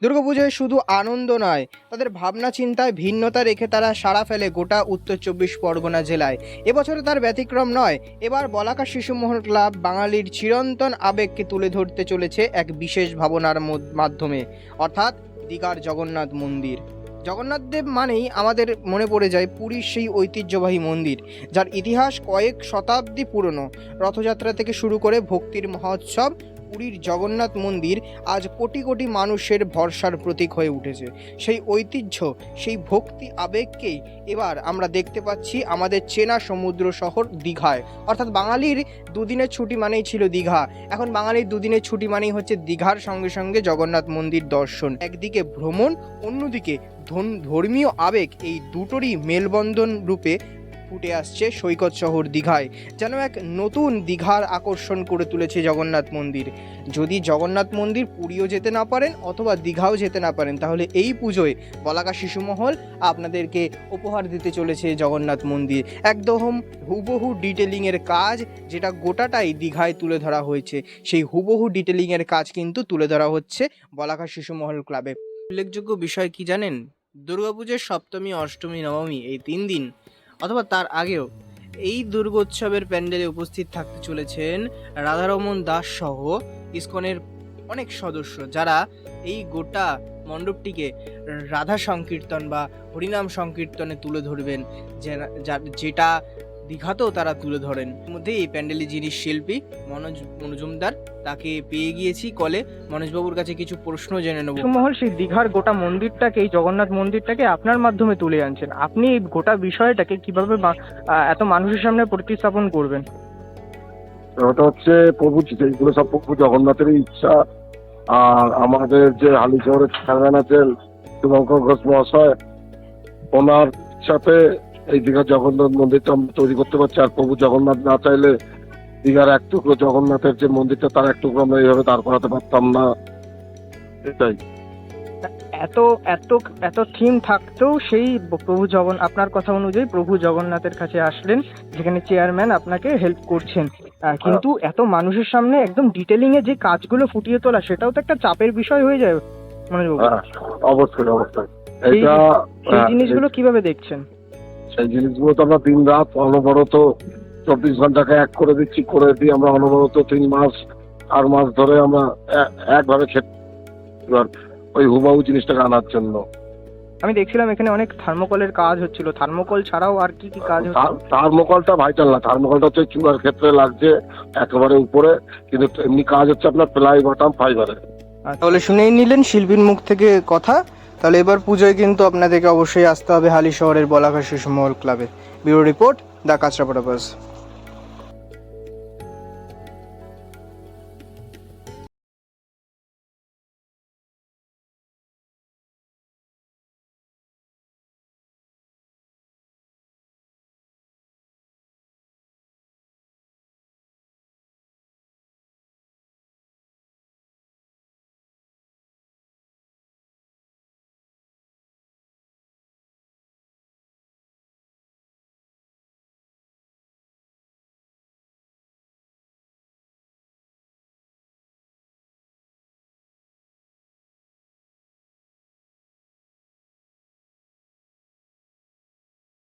দুর্গাপুজোয় শুধু আনন্দ নয়, তাদের ভাবনা চিন্তায় ভিন্নতা রেখে তারা সাড়া ফেলে গোটা উত্তর 24 পরগনা জেলায়। এবছরে তার ব্যতিক্রম নয়। এবার বলাকা শিশুমহল ক্লাব বাঙালির চিরন্তন আবেগকে তুলে ধরতে চলেছে এক বিশেষ ভাবনার মাধ্যমে, অর্থাৎ দীঘার জগন্নাথ মন্দির। জগন্নাথ দেব মানেই আমাদের মনে পড়ে যায় পুরীর সেই ঐতিহ্যবাহী মন্দির, যার ইতিহাস কয়েক শতাব্দী পুরনো। রথযাত্রা থেকে শুরু করে ভক্তির মহোৎসব, পুরীর জগন্নাথ মন্দির আজ কোটি কোটি মানুষের ভরসার প্রতীক হয়ে উঠেছে। সেই ঐতিহ্য, সেই ভক্তি আবেগকেই এবার আমরা দেখতে পাচ্ছি আমাদের চেনা সমুদ্র শহর দীঘায়। অর্থাৎ বাঙালির দুদিনের ছুটি মানেই ছিল দীঘা, এখন বাঙালির দুদিনের ছুটি মানেই হচ্ছে দীঘার সঙ্গে সঙ্গে জগন্নাথ মন্দির দর্শন। একদিকে ভ্রমণ, অন্যদিকে ধর্মীয় আবেগ, এই দুটোরই মেলবন্ধন রূপে ফুটে আসছে সৈকত শহর দীঘায়। যেন এক নতুন দীঘার আকর্ষণ করে তুলেছে জগন্নাথ মন্দির। যদি জগন্নাথ মন্দির পুরীও যেতে না পারেন অথবা দীঘাও যেতে না পারেন, তাহলে এই পুজোয় বলাকা শিশুমহল আপনাদেরকে উপহার দিতে চলেছে জগন্নাথ মন্দির। একদম হুবহু ডিটেলিংয়ের কাজ, যেটা গোটাটাই দীঘায় তুলে ধরা হয়েছে, সেই হুবহু ডিটেলিংয়ের কাজ কিন্তু তুলে ধরা হচ্ছে বলাকা শিশুমহল ক্লাবে। উল্লেখযোগ্য বিষয় কি জানেন? দুর্গাপুজোর সপ্তমী, অষ্টমী, নবমী এই 3 দিন অথবা তার আগেও এই দুর্গোৎসবের প্যান্ডেলে উপস্থিত থাকতে চলেছেন রাধারমন দাস সহ ইসকনের অনেক সদস্য, যারা এই গোটা মণ্ডপটিকে রাধা সংকীর্তন বা হরিনাম সংকীর্তনে তুলে ধরবেন, যেটা দীঘাতেও তারা তুলে ধরেন। মধ্যে এই প্যান্ডেলের যিনি শিল্পী মনোজ মজুমদার, তাকে পেয়ে গিয়েছি কলে। মনোজবাবুর কাছে কিছু প্রশ্ন জেনে নেব। মহল সেই দীঘার গোটা মন্দিরটাকে, এই জগন্নাথ মন্দিরটাকে আপনার মাধ্যমে তুলে আনছেন, আপনি এই গোটা বিষয়টাকে কিভাবে এত মানুষের সামনে প্রতিস্থাপন করবেন? ওটা হচ্ছে প্রভু, এগুলো সব প্রভু জগন্নাথেরই ইচ্ছা। আর আমাদের যে হালি শহরের চেয়ারম্যান আছেন শুভঙ্কর ঘোষ মহাশয়, ওনার সাথে এই দীঘার জগন্নাথ মন্দিরটা আমরা তৈরি করতে পারছি। আর প্রভু জগন্নাথ না চাইলে দীঘার এক টুকরো জগন্নাথের যে মন্দিরটা, তার এক টুকরো আমরা এইভাবে দাঁড় করাতে পারতাম না। এটাই এত এত এত থিম থাকতেও সেই প্রভু আপনার কথা অনুযায়ী প্রভু জগন্নাথের কাছে আসলেন, যেখানে চেয়ারম্যান আপনাকে হেল্প করছেন, কিন্তু এত মানুষের সামনে একদম ডিটেলিং এ যে কাজগুলো ফুটিয়ে তোলা, সেটাও তো একটা চাপের বিষয় হয়ে যায় মনোজবাবু। অবশ্যই অবশ্যই। এই জিনিসগুলো কিভাবে দেখছেন? সেই জিনিসগুলো তো আমরা দিন রাত অনবরত 24 ঘন্টাকে এক করে দিচ্ছি, করে দিয়ে আমরা অনবরত 3 মাস 4 মাস ধরে আমরা একভাবে ওই হুবাহু জিনিসটাকে আনার জন্য। আমি দেখছিলাম এখানে অনেক থার্মোকলের কাজ হচ্ছিল। থার্মোকল ছাড়াও আর কি কি কাজ হচ্ছে? থার্মোকলটা ভাইটাল না, থার্মোকলটা হচ্ছে চূড়ার ক্ষেত্রে লাগছে একেবারে উপরে, কিন্তু এমনি কাজ হচ্ছে আপনার প্লাই বটম ফাইবারে। তাহলে শুনেই নিলেন শিল্পীর মুখ থেকে কথা। তাহলে এবার পুজোয় কিন্তু আপনাদেরকে অবশ্যই আসতে হবে হালি শহরের বলাকা শিশুমহল ক্লাবে। Bureau report, the Kanchrapara bus.